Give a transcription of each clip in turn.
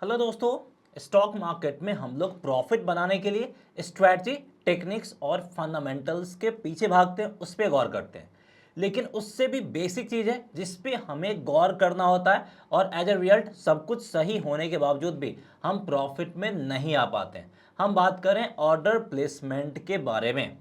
Hello दोस्तों। Stock market में हम लोग प्रॉफिट बनाने के लिए स्ट्रैटेजी, टेक्निक्स और फंडामेंटल्स के पीछे भागते हैं, उस पर गौर करते हैं। लेकिन उससे भी बेसिक चीज़ है जिस पे हमें गौर करना होता है, और एज ए रिजल्ट सब कुछ सही होने के बावजूद भी हम प्रॉफिट में नहीं आ पाते हैं। हम बात करें ऑर्डर प्लेसमेंट के बारे में।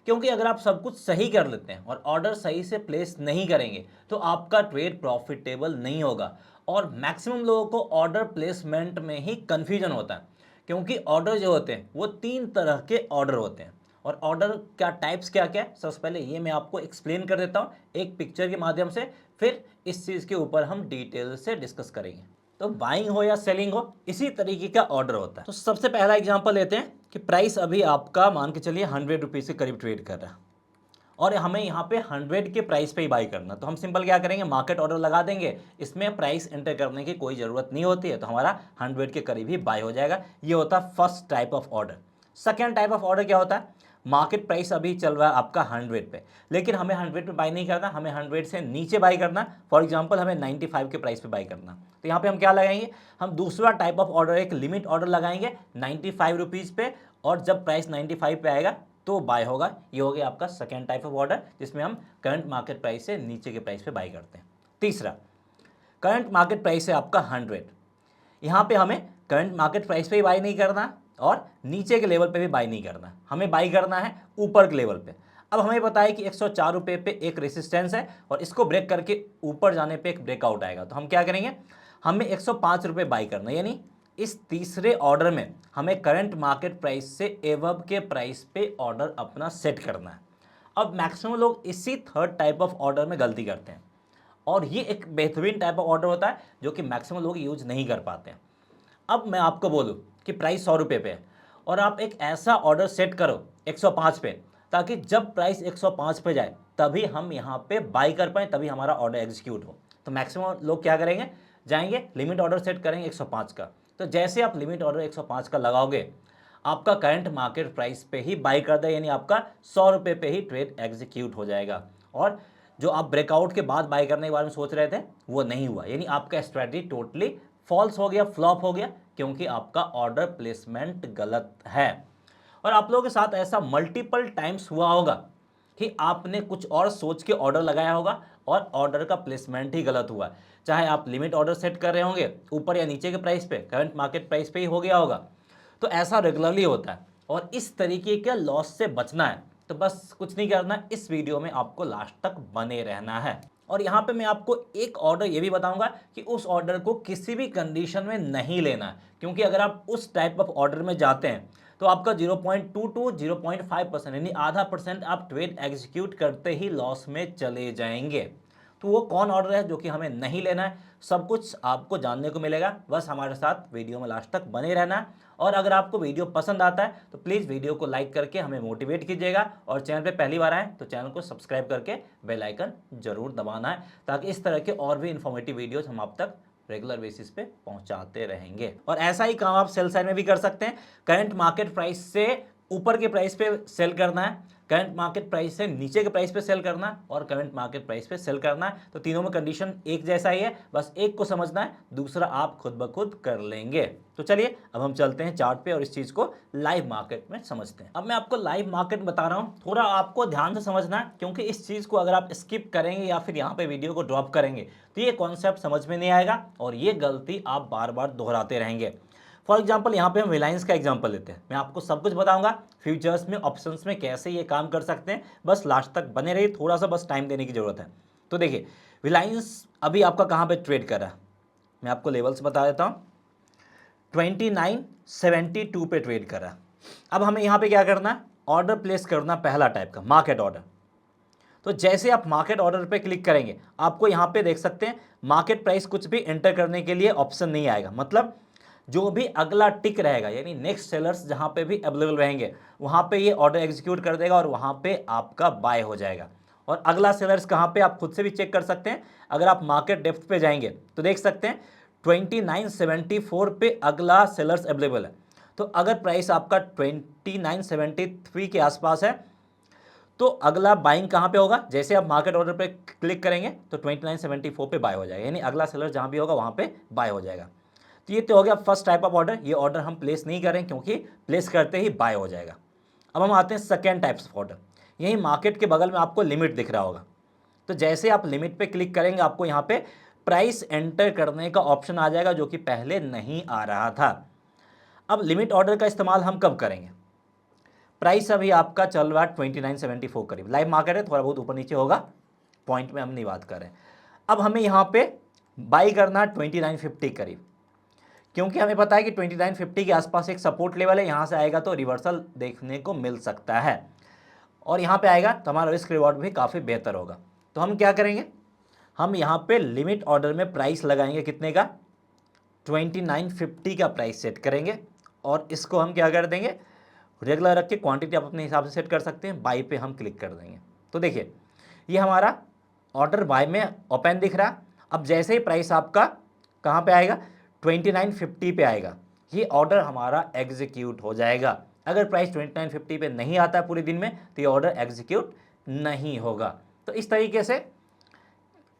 क्योंकि अगर आप सब कुछ सही कर लेते हैं और ऑर्डर सही से प्लेस नहीं करेंगे तो आपका ट्रेड प्रॉफिटेबल नहीं होगा। और मैक्सिमम लोगों को ऑर्डर प्लेसमेंट में ही कंफ्यूजन होता है, क्योंकि ऑर्डर जो होते हैं वो तीन तरह के ऑर्डर होते हैं। और ऑर्डर क्या टाइप्स क्या क्या है, सबसे पहले ये मैं आपको एक्सप्लेन कर देता हूँ एक पिक्चर के माध्यम से, फिर इस चीज़ के ऊपर हम डिटेल से डिस्कस करेंगे। तो बाइंग हो या सेलिंग हो, इसी तरीके का ऑर्डर होता है। तो सबसे पहला एग्जांपल लेते हैं कि प्राइस अभी आपका मान के चलिए 100 रुपीज़ के करीब ट्रेड कर रहा है और हमें यहाँ पे 100 के प्राइस पे ही बाई करना। तो हम सिंपल क्या करेंगे, मार्केट ऑर्डर लगा देंगे। इसमें प्राइस एंटर करने की कोई ज़रूरत नहीं होती है, तो हमारा 100 के करीब ही बाई हो जाएगा। ये होता है first type of order. Second type of order क्या होता है, मार्केट प्राइस अभी चल रहा है आपका 100 पे, लेकिन हमें 100 पे बाई नहीं करना, हमें 100 से नीचे बाई करना। फॉर एग्जांपल हमें 95 के प्राइस पे बाई करना। तो यहाँ पे हम क्या लगाएंगे, हम दूसरा टाइप ऑफ ऑर्डर, एक लिमिट ऑर्डर लगाएंगे 95 रुपीज़ पे, और जब प्राइस 95 पे आएगा तो बाय होगा। ये हो गया आपका सेकेंड टाइप ऑफ ऑर्डर, जिसमें हम करंट मार्केट प्राइस से नीचे के प्राइस पे बाय करते हैं। तीसरा, करंट मार्केट प्राइस है आपका 100। यहाँ पे हमें करंट मार्केट प्राइस पे ही बाई नहीं करना और नीचे के लेवल पे भी बाई नहीं करना, हमें बाई करना है ऊपर के लेवल पे। अब हमें पता है कि 104 रुपये पे एक रेसिस्टेंस है और इसको ब्रेक करके ऊपर जाने पे एक ब्रेकआउट आएगा। तो हम क्या करेंगे, हमें 105 रुपये बाई करना, यानी इस तीसरे ऑर्डर में हमें करंट मार्केट प्राइस से एवब के प्राइस पे ऑर्डर अपना सेट करना है। अब मैक्सिमम लोग इसी थर्ड टाइप ऑफ ऑर्डर में गलती करते हैं, और ये एक बेहतरीन टाइप ऑफ ऑर्डर होता है जो कि मैक्सिमम लोग यूज नहीं कर पाते हैं। अब मैं आपको बोलूं कि प्राइस 100 रुपये पे है और आप एक ऐसा ऑर्डर सेट करो 105 पे, ताकि जब प्राइस 105 पे जाए तभी हम यहाँ पे बाई कर पाएँ, तभी हमारा ऑर्डर एग्जीक्यूट हो। तो मैक्सिमम लोग क्या करेंगे, जाएंगे लिमिट ऑर्डर सेट करेंगे 105 का। तो जैसे आप लिमिट ऑर्डर 105 का लगाओगे, आपका करंट मार्केट प्राइस पे ही बाई कर दे, यानी आपका 100 रुपये पे ही ट्रेड एग्जीक्यूट हो जाएगा। और जो आप ब्रेकआउट के बाद बाई करने के बारे में सोच रहे थे वो नहीं हुआ, यानी आपका स्ट्रैटेजी टोटली फॉल्स हो गया, फ्लॉप हो गया, क्योंकि आपका ऑर्डर प्लेसमेंट गलत है। और आप लोगों के साथ ऐसा मल्टीपल टाइम्स हुआ होगा कि आपने कुछ और सोच के ऑर्डर लगाया होगा और ऑर्डर का प्लेसमेंट ही गलत हुआ। चाहे आप लिमिट ऑर्डर सेट कर रहे होंगे ऊपर या नीचे के प्राइस पे, करंट मार्केट प्राइस पे ही हो गया होगा। तो ऐसा रेगुलरली होता है, और इस तरीके के लॉस से बचना है तो बस कुछ नहीं करना, इस वीडियो में आपको लास्ट तक बने रहना है। और यहाँ पे मैं आपको एक ऑर्डर ये भी बताऊंगा कि उस ऑर्डर को किसी भी कंडीशन में नहीं लेना है, क्योंकि अगर आप उस टाइप ऑफ ऑर्डर में जाते हैं तो आपका 0.2 to 0.5% यानी आधा परसेंट आप ट्रेड एग्जीक्यूट करते ही लॉस में चले जाएंगे। तो वो कौन ऑर्डर है जो कि हमें नहीं लेना है, सब कुछ आपको जानने को मिलेगा। बस हमारे साथ वीडियो में लास्ट तक बने रहना है। और अगर आपको वीडियो पसंद आता है तो प्लीज़ वीडियो को लाइक करके हमें मोटिवेट कीजिएगा, और चैनल पे पहली बार आए तो चैनल को सब्सक्राइब करके बेल आइकन जरूर दबाना है, ताकि इस तरह के और भी इन्फॉर्मेटिव वीडियोज हम आप तक रेगुलर बेसिस पे पहुंचाते रहेंगे। और ऐसा ही काम आप सेल साइड में भी कर सकते हैं। करंट मार्केट प्राइस से ऊपर के प्राइस पे सेल करना है, करंट मार्केट प्राइस से नीचे के प्राइस पे सेल करना है, और करंट मार्केट प्राइस पे सेल करना है। तो तीनों में कंडीशन एक जैसा ही है, बस एक को समझना है, दूसरा आप खुद ब खुद कर लेंगे। तो चलिए अब हम चलते हैं चार्ट पे और इस चीज़ को लाइव मार्केट में समझते हैं। अब मैं आपको लाइव मार्केट बता रहा हूँ, थोड़ा आपको ध्यान से समझना है, क्योंकि इस चीज़ को अगर आप स्किप करेंगे या फिर यहाँ पे वीडियो को ड्रॉप करेंगे तो ये कॉन्सेप्ट समझ में नहीं आएगा, और ये गलती आप बार बार दोहराते रहेंगे। फॉर एग्जाम्पल यहाँ पे हम रिलायंस का एग्जाम्पल लेते हैं। मैं आपको सब कुछ बताऊंगा फ्यूचर्स में, ऑप्शंस में कैसे ये काम कर सकते हैं। बस लास्ट तक बने रहिए, थोड़ा सा बस टाइम देने की जरूरत है। तो देखिए, रिलायंस अभी आपका कहाँ पे ट्रेड कर रहा है, मैं आपको लेवल्स बता देता हूँ। 2972 पे ट्रेड कर रहा है। अब हमें यहाँ पे क्या करना है, ऑर्डर प्लेस करना, पहला टाइप का मार्केट ऑर्डर। तो जैसे आप मार्केट ऑर्डर पे क्लिक करेंगे, आपको यहाँ पे देख सकते हैं मार्केट प्राइस कुछ भी एंटर करने के लिए ऑप्शन नहीं आएगा। मतलब जो भी अगला टिक रहेगा, यानी नेक्स्ट सेलर्स जहाँ पे भी अवेलेबल रहेंगे वहाँ पे ये ऑर्डर एग्जीक्यूट कर देगा और वहाँ पे आपका बाय हो जाएगा। और अगला सेलर्स कहाँ पे आप खुद से भी चेक कर सकते हैं। अगर आप मार्केट डेप्थ पे जाएंगे तो देख सकते हैं 2974 पे अगला सेलर्स अवेलेबल है। तो अगर प्राइस आपका 2973 के आसपास है तो अगला बाइंग कहाँ पे होगा, जैसे आप मार्केट ऑर्डर पे क्लिक करेंगे तो 2974 पे बाय हो जाएगा, यानी अगला सेलर जहाँ भी होगा वहाँ पे बाय हो जाएगा। तो ये तो हो गया फर्स्ट टाइप ऑफ ऑर्डर, ये ऑर्डर हम प्लेस नहीं करें क्योंकि प्लेस करते ही बाय हो जाएगा। अब हम आते हैं सेकेंड टाइप्स ऑफ ऑर्डर। यही मार्केट के बगल में आपको लिमिट दिख रहा होगा, तो जैसे आप लिमिट पे क्लिक करेंगे आपको यहाँ पे प्राइस एंटर करने का ऑप्शन आ जाएगा, जो कि पहले नहीं आ रहा था। अब लिमिट ऑर्डर का इस्तेमाल हम कब करेंगे? प्राइस अभी आपका चल रहा है 2974 करीब, लाइव मार्केट है, थोड़ा बहुत ऊपर नीचे होगा, पॉइंट में हम नहीं बात कर रहे हैं। अब हमें यहाँ पे बाई करना है 2950 करीब, क्योंकि हमें पता है कि 2950 के आसपास एक सपोर्ट लेवल है, यहाँ से आएगा तो रिवर्सल देखने को मिल सकता है, और यहाँ पे आएगा तो हमारा रिस्क रिवॉर्ड भी काफ़ी बेहतर होगा। तो हम क्या करेंगे, हम यहाँ पे लिमिट ऑर्डर में प्राइस लगाएंगे कितने का, 2950 का प्राइस सेट करेंगे, और इसको हम क्या कर देंगे, रेगुलर रख के क्वांटिटी आप अपने हिसाब से सेट कर सकते हैं, बाई पे हम क्लिक कर देंगे। तो देखिए ये हमारा ऑर्डर बाय में ओपन दिख रहा। अब जैसे ही प्राइस आपका कहाँ पे आएगा, 2950 पे आएगा, ये ऑर्डर हमारा एग्जीक्यूट हो जाएगा। अगर प्राइस 2950 पे नहीं आता है पूरे दिन में तो ये ऑर्डर एग्जीक्यूट नहीं होगा। तो इस तरीके से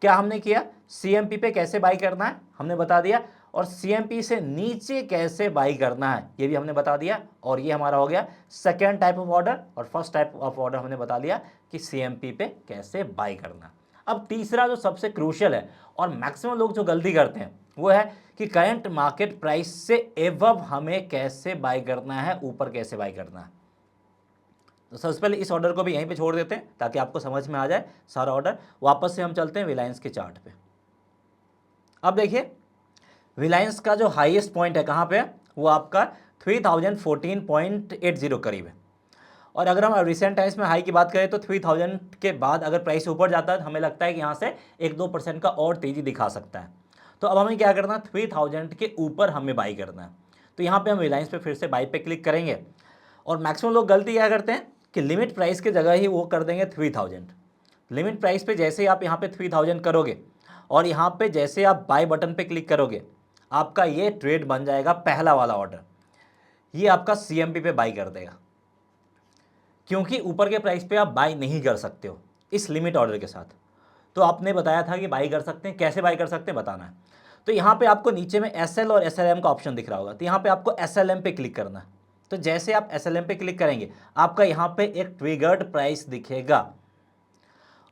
क्या हमने किया, CMP पे कैसे बाई करना है हमने बता दिया, और CMP से नीचे कैसे बाई करना है ये भी हमने बता दिया। और ये हमारा हो गया सेकेंड टाइप ऑफ ऑर्डर, और फर्स्ट टाइप ऑफ ऑर्डर हमने बता दिया कि CMP पे कैसे बाई करना। अब तीसरा जो सबसे क्रूशियल है और मैक्सिमम लोग जो गलती करते हैं वो है कि करंट मार्केट प्राइस से एबव हमें कैसे बाई करना है, ऊपर कैसे बाई करना है। तो सबसे पहले इस ऑर्डर को भी यहीं पे छोड़ देते हैं ताकि आपको समझ में आ जाए सारा ऑर्डर। वापस से हम चलते हैं रिलायंस के चार्ट पे। अब देखिए रिलायंस का जो हाईएस्ट पॉइंट है कहाँ पे है, वो आपका 3014.80 करीब है। और अगर हम रिसेंट टाइम्स में हाई की बात करें तो 3000 के बाद अगर प्राइस ऊपर जाता है तो हमें लगता है कि यहाँ से 1-2% का और तेज़ी दिखा सकता है। तो अब हमें क्या करना है, 3000 के ऊपर हमें बाई करना है। तो यहाँ पे हम रिलायंस पे फिर से बाई पे क्लिक करेंगे, और मैक्सिमम लोग गलती क्या करते हैं कि लिमिट प्राइस की जगह ही वो कर देंगे 3000। लिमिट प्राइस पे जैसे ही आप यहाँ पे 3000 करोगे और यहाँ पे जैसे आप बाय बटन पे क्लिक करोगे, आपका ये ट्रेड बन जाएगा पहला वाला ऑर्डर, ये आपका CMP पे बाई कर देगा, क्योंकि ऊपर के प्राइस पे आप बाई नहीं कर सकते हो इस लिमिट ऑर्डर के साथ। तो आपने बताया था कि बाई कर सकते हैं, कैसे बाई कर सकते हैं बताना है। तो यहाँ पे आपको नीचे में SL और SLM का ऑप्शन दिख रहा होगा, तो यहाँ पे आपको SLM पे क्लिक करना है। तो जैसे आप SLM पे क्लिक करेंगे आपका यहाँ पे एक ट्रिगर्ड प्राइस दिखेगा।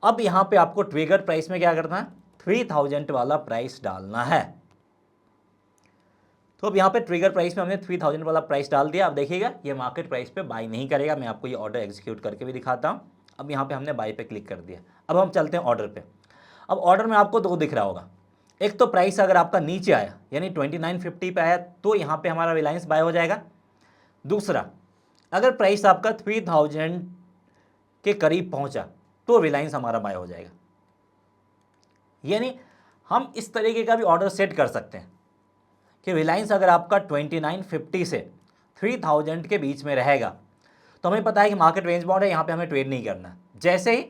अब यहाँ पे आपको ट्रिगर्ड प्राइस में क्या करना है, 3000 वाला प्राइस डालना है। तो अब यहाँ पे ट्रिगर प्राइस में हमने 3000 वाला प्राइस डाल दिया। अब देखिएगा ये मार्केट प्राइस पे बाई नहीं करेगा, मैं आपको ये ऑर्डर एग्जीक्यूट करके भी दिखाता हूँ। अब यहाँ पे हमने बाई पे क्लिक कर दिया। अब हम चलते हैं ऑर्डर पे। अब ऑर्डर में आपको दो दिख रहा होगा, एक तो प्राइस अगर आपका नीचे आया यानी 2950 पे आया तो यहाँ पे हमारा रिलायंस बाय हो जाएगा। दूसरा, अगर प्राइस आपका 3000 के करीब पहुँचा तो रिलायंस हमारा बाय हो जाएगा। यानी हम इस तरीके का भी ऑर्डर सेट कर सकते हैं कि रिलायंस अगर आपका 2950 से 3000 के बीच में रहेगा तो हमें पता है कि मार्केट रेंज बाउंड है, यहाँ पे हमें ट्रेड नहीं करना। जैसे ही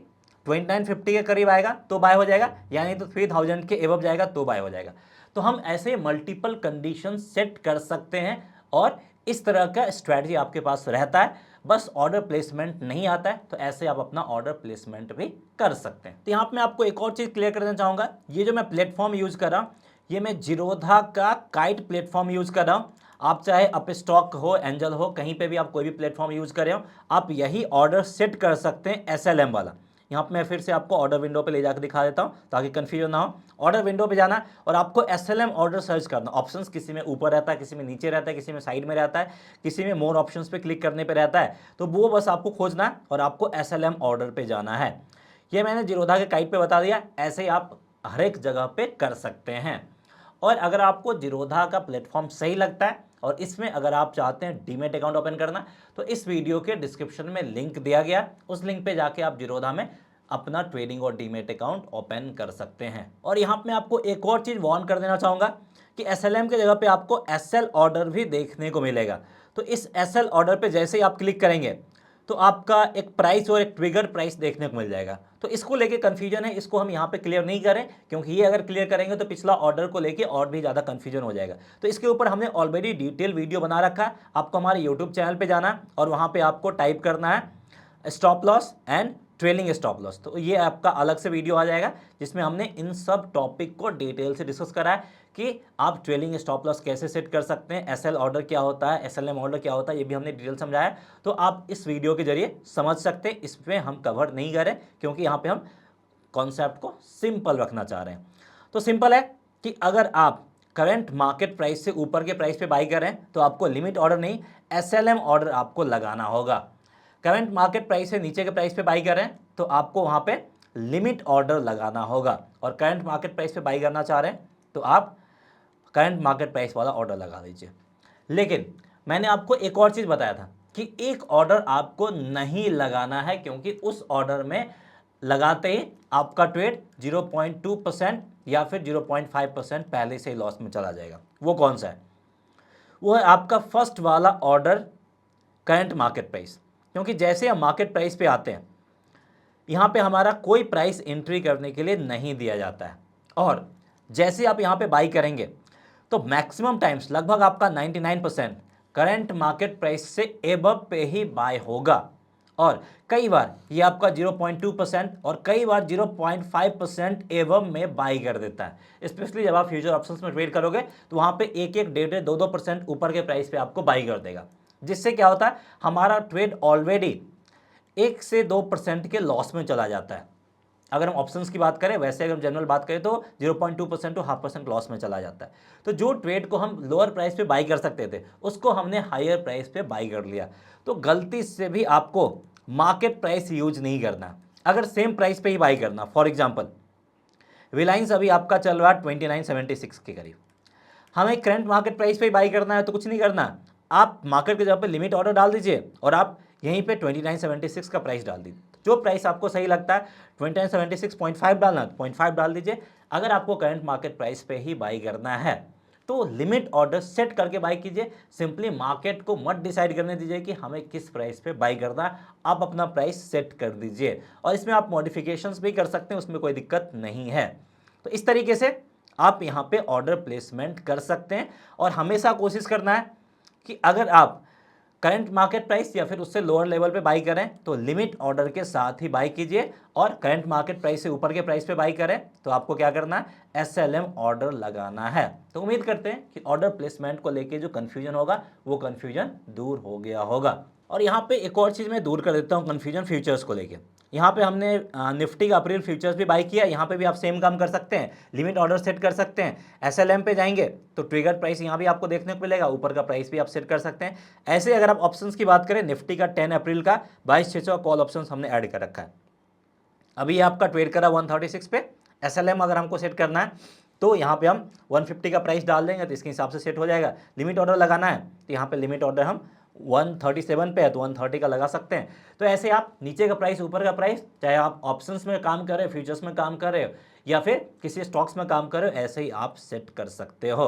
2950 के करीब आएगा तो बाय हो जाएगा, यानी तो 3000 के एबव जाएगा तो बाय हो जाएगा। तो हम ऐसे मल्टीपल कंडीशन सेट कर सकते हैं, और इस तरह का स्ट्रैटेजी आपके पास रहता है, बस ऑर्डर प्लेसमेंट नहीं आता है तो ऐसे आप अपना ऑर्डर प्लेसमेंट भी कर सकते हैं। तो यहाँ पे मैं आपको एक और चीज़ क्लियर करना चाहूँगा, ये जो मैं प्लेटफॉर्म यूज़ कर रहा हूँ ये मैं जीरोधा का काइट प्लेटफॉर्म यूज़ कर रहा हूँ। आप चाहे अप स्टॉक हो, एंजल हो, कहीं पे भी आप कोई भी प्लेटफॉर्म यूज़ कर रहे हो, आप यही ऑर्डर सेट कर सकते हैं SLM वाला। यहाँ पे मैं फिर से आपको ऑर्डर विंडो पे ले जाकर दिखा देता हूँ ताकि कन्फ्यूजन ना हो। ऑर्डर विंडो पे जाना और आपको SLM ऑर्डर सर्च करना। ऑप्शंस किसी में ऊपर रहता है, किसी में नीचे रहता है, किसी में साइड में रहता है, किसी में मोर ऑप्शंस पे क्लिक करने पे रहता है। तो वो बस आपको खोजना है और आपको SLM ऑर्डर पे जाना है। ये मैंने जीरोधा के काइट पे बता दिया, ऐसे ही आप हर एक जगह पे कर सकते हैं। और अगर आपको जीरोधा का प्लेटफॉर्म सही लगता है और इसमें अगर आप चाहते हैं डीमेट अकाउंट ओपन करना, तो इस वीडियो के डिस्क्रिप्शन में लिंक दिया गया, उस लिंक पे जाके आप जीरोधा में अपना ट्रेडिंग और डीमेट अकाउंट ओपन कर सकते हैं। और यहाँ पे मैं आपको एक और चीज़ वार्न कर देना चाहूँगा कि SLM के जगह पे आपको SL ऑर्डर भी देखने को मिलेगा। तो इस SL ऑर्डर पे जैसे ही आप क्लिक करेंगे तो आपका एक प्राइस और एक ट्रिगर प्राइस देखने को मिल जाएगा। तो इसको लेके कन्फ्यूजन है, इसको हम यहाँ पे क्लियर नहीं करें, क्योंकि ये अगर क्लियर करेंगे तो पिछला ऑर्डर को लेके और भी ज़्यादा कन्फ्यूजन हो जाएगा। तो इसके ऊपर हमने ऑलरेडी डिटेल वीडियो बना रखा है, आपको हमारे यूट्यूब चैनल पे जाना है और वहाँ पे आपको टाइप करना है stop loss and trailing stop loss. तो ये आपका अलग से वीडियो आ जाएगा जिसमें हमने इन सब टॉपिक को डिटेल से डिस्कस करा है कि आप ट्रेलिंग स्टॉप लॉस कैसे सेट कर सकते हैं, एसएल ऑर्डर क्या होता है, एसएलएम ऑर्डर क्या होता है, ये भी हमने डिटेल समझाया। तो आप इस वीडियो के जरिए समझ सकते हैं, इसमें हम कवर नहीं करें क्योंकि यहाँ पे हम कॉन्सेप्ट को सिंपल रखना चाह रहे हैं। तो सिंपल है कि अगर आप करंट मार्केट प्राइस से ऊपर के प्राइस पे बाई कर रहे हैं तो आपको लिमिट ऑर्डर नहीं, एसएलएम ऑर्डर आपको लगाना होगा। करंट मार्केट प्राइस से नीचे के प्राइस पे बाई कर रहे हैं तो आपको वहां पे लिमिट ऑर्डर लगाना होगा, और करंट मार्केट प्राइस पे बाई करना चाह रहे हैं तो आप करंट मार्केट प्राइस वाला ऑर्डर लगा दीजिए। लेकिन मैंने आपको एक और चीज़ बताया था कि एक ऑर्डर आपको नहीं लगाना है, क्योंकि उस ऑर्डर में लगाते ही आपका ट्रेड 0.2% या फिर 0.5% पहले से ही लॉस में चला जाएगा। वो कौन सा है? वो है आपका फर्स्ट वाला ऑर्डर, करंट मार्केट प्राइस। क्योंकि जैसे हम मार्केट प्राइस पे आते हैं, यहाँ पे हमारा कोई प्राइस एंट्री करने के लिए नहीं दिया जाता है, और जैसे आप यहाँ पे बाई करेंगे तो मैक्सिमम टाइम्स लगभग आपका 99% करंट मार्केट प्राइस से एबव पे ही बाय होगा, और कई बार ये आपका 0.2% और कई बार 0.5% एबव में बाई कर देता है। स्पेशली जब आप फ्यूचर ऑप्शंस में ट्रेड करोगे तो वहाँ पे 1-1, 1.5, 2-2% ऊपर के प्राइस पे आपको बाई कर देगा, जिससे क्या होता है हमारा ट्रेड ऑलरेडी 1 से 2% के लॉस में चला जाता है। अगर हम ऑप्शंस की बात करें, वैसे अगर हम जनरल बात करें तो 0.2% टू 0.5% लॉस में चला जाता है। तो जो ट्रेड को हम लोअर प्राइस पे बाई कर सकते थे उसको हमने हायर प्राइस पे बाई कर लिया। तो गलती से भी आपको मार्केट प्राइस यूज नहीं करना, अगर सेम प्राइस पे ही बाई करना। फॉर एग्जाम्पल रिलायंस अभी आपका चल रहा है 2976 के करीब, हमें करंट मार्केट प्राइस पे ही बाई करना है तो कुछ नहीं करना, आप मार्केट के जगह पे लिमिट ऑर्डर डाल दीजिए और आप यहीं पे 2976 का प्राइस डाल दीजिए। जो प्राइस आपको सही लगता है 2976.5 डालना, 0.5 डाल दीजिए। अगर आपको करंट मार्केट प्राइस पे ही बाई करना है तो लिमिट ऑर्डर सेट करके बाई कीजिए। सिंपली मार्केट को मत डिसाइड करने दीजिए कि हमें किस प्राइस पे बाई करना है, आप अपना प्राइस सेट कर दीजिए, और इसमें आप मॉडिफिकेशंस भी कर सकते हैं, उसमें कोई दिक्कत नहीं है। तो इस तरीके से आप यहाँ पे ऑर्डर प्लेसमेंट कर सकते हैं, और हमेशा कोशिश करना है कि अगर आप करंट मार्केट प्राइस या फिर उससे लोअर लेवल पे बाई करें तो लिमिट ऑर्डर के साथ ही बाई कीजिए, और करंट मार्केट प्राइस से ऊपर के प्राइस पे बाई करें तो आपको क्या करना है, एसएलएम ऑर्डर लगाना है। तो उम्मीद करते हैं कि ऑर्डर प्लेसमेंट को लेके जो कन्फ्यूजन होगा वो कन्फ्यूजन दूर हो गया होगा। और यहाँ पे एक और चीज़ मैं दूर कर देता हूँ कन्फ्यूजन फ्यूचर्स को लेके। यहाँ पे हमने निफ्टी का अप्रैल फ्यूचर्स भी बाई किया, यहाँ पे भी आप सेम काम कर सकते हैं, लिमिट ऑर्डर सेट कर सकते हैं। एसएलएम पे जाएंगे तो ट्रिगर प्राइस यहाँ भी आपको देखने को मिलेगा, ऊपर का प्राइस भी आप सेट कर सकते हैं। ऐसे अगर आप ऑप्शंस की बात करें, निफ्टी का 10 अप्रैल का 22,600 कॉल ऑप्शंस हमने ऐड कर रखा है। अभी आपका ट्रेड करा 136 पे, एसएलएम अगर हमको सेट करना है तो यहाँ पे हम 150 का प्राइस डाल देंगे तो इसके हिसाब से सेट हो जाएगा। लिमिट ऑर्डर लगाना है तो यहाँ पे लिमिट ऑर्डर हम 137 पे है तो 130 का लगा सकते हैं। तो ऐसे आप नीचे का प्राइस ऊपर का प्राइस, चाहे आप ऑप्शंस में काम कर रहे हो, फ्यूचर्स में काम कर रहे हो या फिर किसी स्टॉक्स में काम कर रहे हो, ऐसे ही आप सेट कर सकते हो।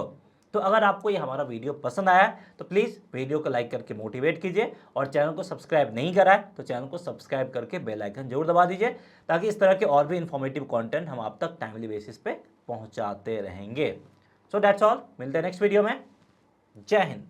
तो अगर आपको ये हमारा वीडियो पसंद आया तो प्लीज़ वीडियो को लाइक करके मोटिवेट कीजिए, और चैनल को सब्सक्राइब नहीं करा है तो चैनल को सब्सक्राइब करके बेल आइकन जरूर दबा दीजिए, ताकि इस तरह के और भी इन्फॉर्मेटिव कंटेंट हम आप तक टाइमली बेसिस पे पहुंचाते रहेंगे। सो दैट्स ऑल, मिलते हैं नेक्स्ट वीडियो में। जय हिंद।